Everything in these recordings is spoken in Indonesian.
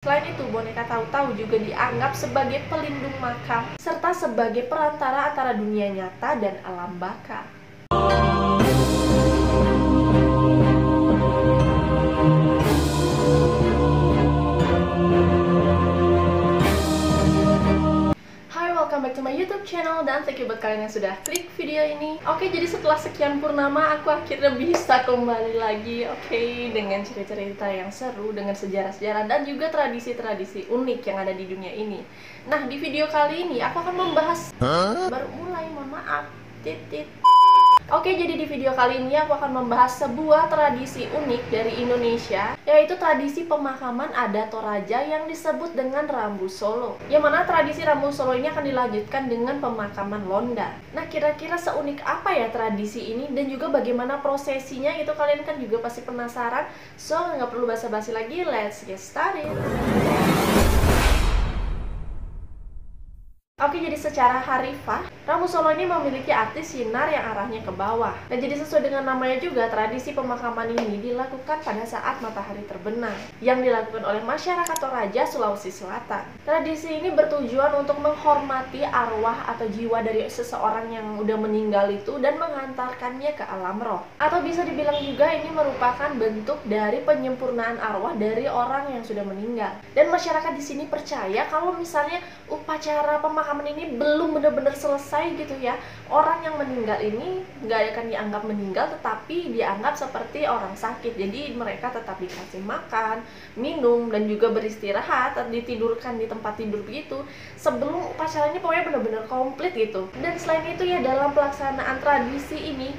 Selain itu, boneka tahu-tahu juga dianggap sebagai pelindung makam, serta sebagai perantara antara dunia nyata dan alam baka. Welcome back to my YouTube channel, dan thank you buat kalian yang sudah klik video ini. Oke, jadi setelah sekian purnama, aku akhirnya bisa kembali lagi, dengan cerita-cerita yang seru, dengan sejarah-sejarah dan juga tradisi-tradisi unik yang ada di dunia ini. Nah, di video kali ini aku akan membahas baru mulai, mohon maaf, titit. Oke, jadi di video kali ini aku akan membahas sebuah tradisi unik dari Indonesia, yaitu tradisi pemakaman adat Toraja yang disebut dengan Rambu Solo. Yang mana tradisi Rambu Solo ini akan dilanjutkan dengan pemakaman Londa. Nah, kira-kira seunik apa ya tradisi ini dan juga bagaimana prosesinya, itu kalian kan juga pasti penasaran. So, nggak perlu basa-basi lagi, let's get started. Oke, jadi secara harfiah, Rambu Solo ini memiliki arti sinar yang arahnya ke bawah. Dan jadi sesuai dengan namanya juga, tradisi pemakaman ini dilakukan pada saat matahari terbenam, yang dilakukan oleh masyarakat Toraja, Sulawesi Selatan. Tradisi ini bertujuan untuk menghormati arwah atau jiwa dari seseorang yang udah meninggal itu dan mengantarkannya ke alam roh. Atau bisa dibilang juga ini merupakan bentuk dari penyempurnaan arwah dari orang yang sudah meninggal. Dan masyarakat di sini percaya kalau misalnya upacara pemakaman ini belum benar-benar selesai gitu ya, orang yang meninggal ini nggak akan dianggap meninggal, tetapi dianggap seperti orang sakit. Jadi mereka tetap dikasih makan, minum, dan juga beristirahat, ditidurkan di tempat tidur begitu sebelum upacara ini pokoknya benar-benar komplit gitu. Dan selain itu ya, dalam pelaksanaan tradisi ini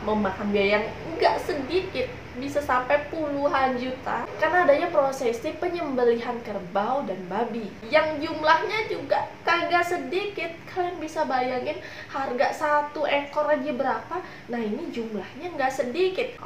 memakan biaya yang nggak sedikit, bisa sampai puluhan juta, karena adanya prosesi penyembelihan kerbau dan babi yang jumlahnya juga kagak sedikit. Kalian bisa bayangin harga satu ekor aja berapa? Nah, ini jumlahnya nggak sedikit.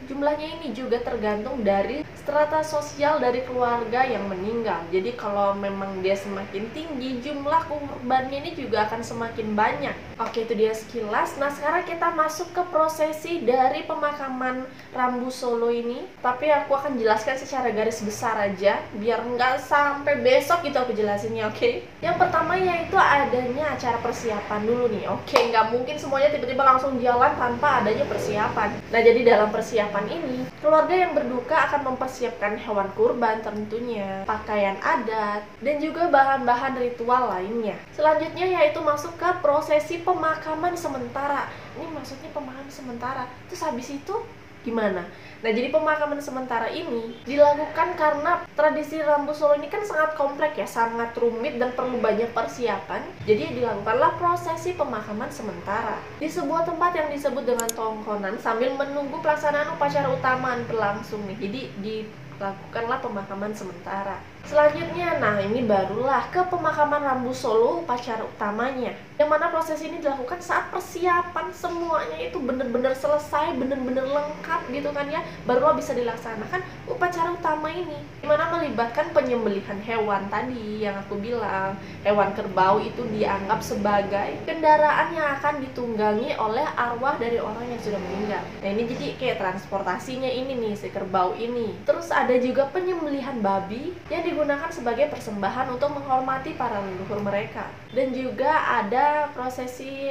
Jumlahnya ini juga tergantung dari strata sosial dari keluarga yang meninggal. Jadi kalau memang dia semakin tinggi, jumlah kurbannya ini juga akan semakin banyak. Oke, itu dia sekilas. Nah, sekarang kita masuk ke prosesi dari pemakaman Rambu Solo ini. Tapi aku akan jelaskan secara garis besar aja, biar nggak sampai besok gitu aku jelasinnya, oke? Yang pertama yaitu adanya acara persiapan dulu nih. Nggak mungkin semuanya tiba-tiba langsung jalan tanpa adanya persiapan. Nah, jadi dalam persiapan ini, keluarga yang berduka akan mempersiapkan hewan kurban tentunya, pakaian adat, dan juga bahan-bahan ritual lainnya. Selanjutnya yaitu masuk ke prosesi pemakaman sementara. Ini maksudnya pemakaman sementara. Terus habis itu gimana? Nah, jadi pemakaman sementara ini dilakukan karena tradisi Rambu Solo ini kan sangat kompleks ya, sangat rumit dan perlu banyak persiapan. Jadi dilakukanlah prosesi pemakaman sementara di sebuah tempat yang disebut dengan tongkonan sambil menunggu pelaksanaan upacara utama berlangsung nih. Jadi dilakukanlah pemakaman sementara. Selanjutnya, nah ini barulah ke pemakaman Rambu Solo, upacara utamanya, yang mana proses ini dilakukan saat persiapan semuanya itu benar-benar selesai, benar-benar lengkap gitu kan ya, barulah bisa dilaksanakan upacara utama ini, dimana melibatkan penyembelihan hewan tadi yang aku bilang. Hewan kerbau itu dianggap sebagai kendaraan yang akan ditunggangi oleh arwah dari orang yang sudah meninggal. Nah, ini jadi kayak transportasinya ini nih, si kerbau ini. Terus ada juga penyembelihan babi yang digunakan sebagai persembahan untuk menghormati para leluhur mereka. Dan juga ada prosesi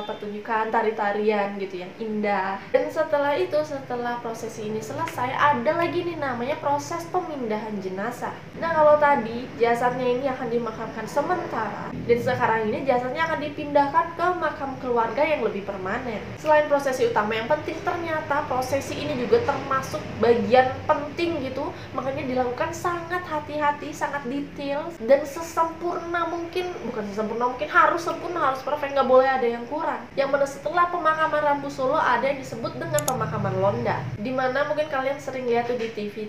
pertunjukan tari-tarian gitu yang indah. Dan setelah itu, setelah prosesi ini selesai, ada lagi nih namanya proses pemindahan jenazah. Nah, kalau tadi jasadnya ini akan dimakamkan sementara, dan sekarang ini jasadnya akan dipindahkan ke makam keluarga yang lebih permanen. Selain prosesi utama yang penting, ternyata prosesi ini juga termasuk bagian penting gitu, makanya dilakukan sangat hati-hati, sangat detail, dan sesempurna mungkin. Bukan sesempurna mungkin, harus sempurna, harus perfect, nggak boleh ada yang kurang. Yang mana setelah pemakaman Rambu Solo ada yang disebut dengan pemakaman Londa, dimana mungkin kalian sering lihat tuh di TV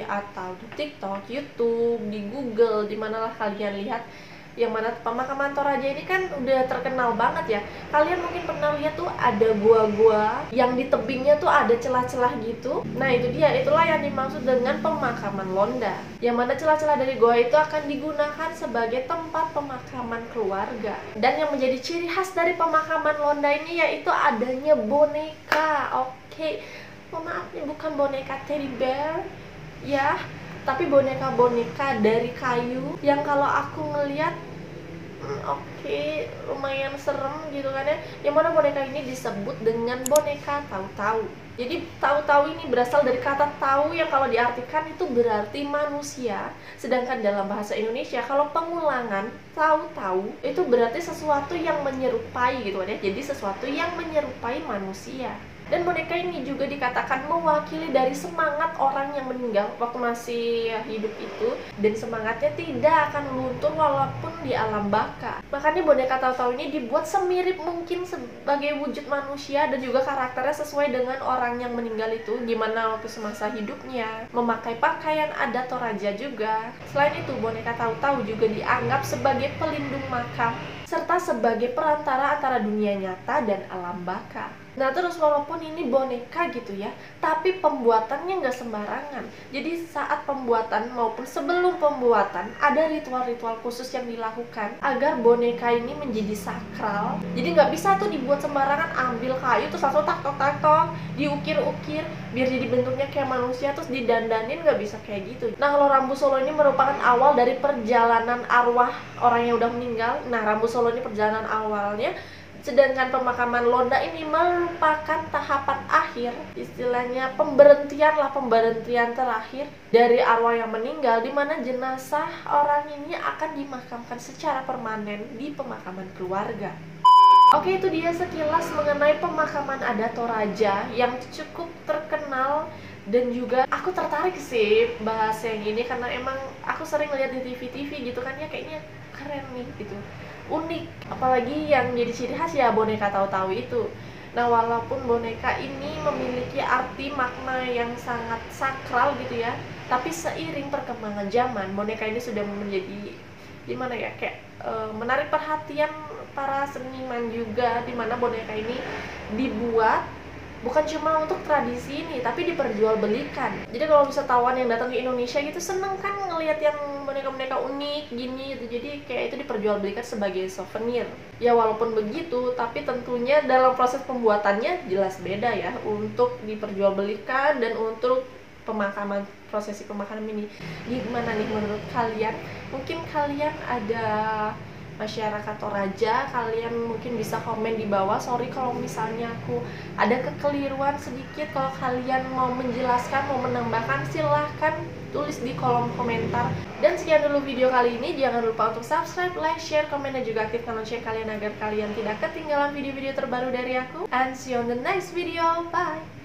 atau di TikTok, YouTube, di Google, dimanalah kalian lihat. Yang mana pemakaman Toraja ini kan udah terkenal banget ya. Kalian mungkin pernah lihat tuh ada gua-gua yang di tebingnya tuh ada celah-celah gitu. Nah, itu dia, itulah yang dimaksud dengan pemakaman Londa. Yang mana celah-celah dari gua itu akan digunakan sebagai tempat pemakaman keluarga. Dan yang menjadi ciri khas dari pemakaman Londa ini yaitu adanya boneka. Maaf nih, bukan boneka teddy bear ya. tapi boneka-boneka dari kayu yang kalau aku ngeliat oke, lumayan serem gitu kan ya. Yang mana boneka ini disebut dengan boneka tahu-tahu. Jadi tahu-tahu ini berasal dari kata tahu yang kalau diartikan itu berarti manusia. Sedangkan dalam bahasa Indonesia kalau pengulangan tahu-tahu itu berarti sesuatu yang menyerupai gitu kan ya. Jadi sesuatu yang menyerupai manusia. Dan boneka ini juga dikatakan mewakili dari semangat orang yang meninggal waktu masih hidup itu, dan semangatnya tidak akan luntur walaupun di alam baka. Makanya boneka tahu-tahu ini dibuat semirip mungkin sebagai wujud manusia, dan juga karakternya sesuai dengan orang yang meninggal itu, gimana waktu semasa hidupnya, memakai pakaian adat Toraja juga. Selain itu, boneka tahu-tahu juga dianggap sebagai pelindung makam serta sebagai perantara antara dunia nyata dan alam baka. Nah terus walaupun ini boneka gitu ya, tapi pembuatannya nggak sembarangan. Jadi saat pembuatan maupun sebelum pembuatan ada ritual-ritual khusus yang dilakukan agar boneka ini menjadi sakral. Jadi nggak bisa tuh dibuat sembarangan, ambil kayu terus langsung tak-tok, diukir-ukir biar jadi bentuknya kayak manusia terus didandanin, nggak bisa kayak gitu. Nah kalau Rambu Solo ini merupakan awal dari perjalanan arwah orang yang udah meninggal. Nah Rambu Solo ini perjalanan awalnya, sedangkan pemakaman Londa ini merupakan tahapan akhir, istilahnya pemberhentian terakhir dari arwah yang meninggal, di mana jenazah orang ini akan dimakamkan secara permanen di pemakaman keluarga. Oke, itu dia sekilas mengenai pemakaman adat Toraja yang cukup terkenal, dan juga aku tertarik sih bahas yang ini karena emang aku sering lihat di TV-TV gitu kan ya, kayaknya keren nih gitu, unik, apalagi yang jadi ciri khas ya boneka tahu-tahu itu. Nah walaupun boneka ini memiliki arti makna yang sangat sakral gitu ya, tapi seiring perkembangan zaman boneka ini sudah menjadi gimana ya, kayak menarik perhatian para seniman juga, dimana boneka ini dibuat bukan cuma untuk tradisi ini, tapi diperjualbelikan. Jadi kalau wisatawan yang datang ke Indonesia gitu seneng kan ngelihat yang boneka-boneka unik gini gitu. Jadi kayak itu diperjualbelikan sebagai souvenir. Ya walaupun begitu, tapi tentunya dalam proses pembuatannya jelas beda ya untuk diperjualbelikan dan untuk pemakaman, prosesi pemakaman ini. Gimana nih menurut kalian? Mungkin kalian ada masyarakat Toraja, kalian mungkin bisa komen di bawah. Sorry kalau misalnya aku ada kekeliruan sedikit. Kalau kalian mau menjelaskan, mau menambahkan, silahkan tulis di kolom komentar. Dan sekian dulu video kali ini. Jangan lupa untuk subscribe, like, share, komen, dan juga aktifkan lonceng kalian agar kalian tidak ketinggalan video-video terbaru dari aku. And see you on the next video. Bye!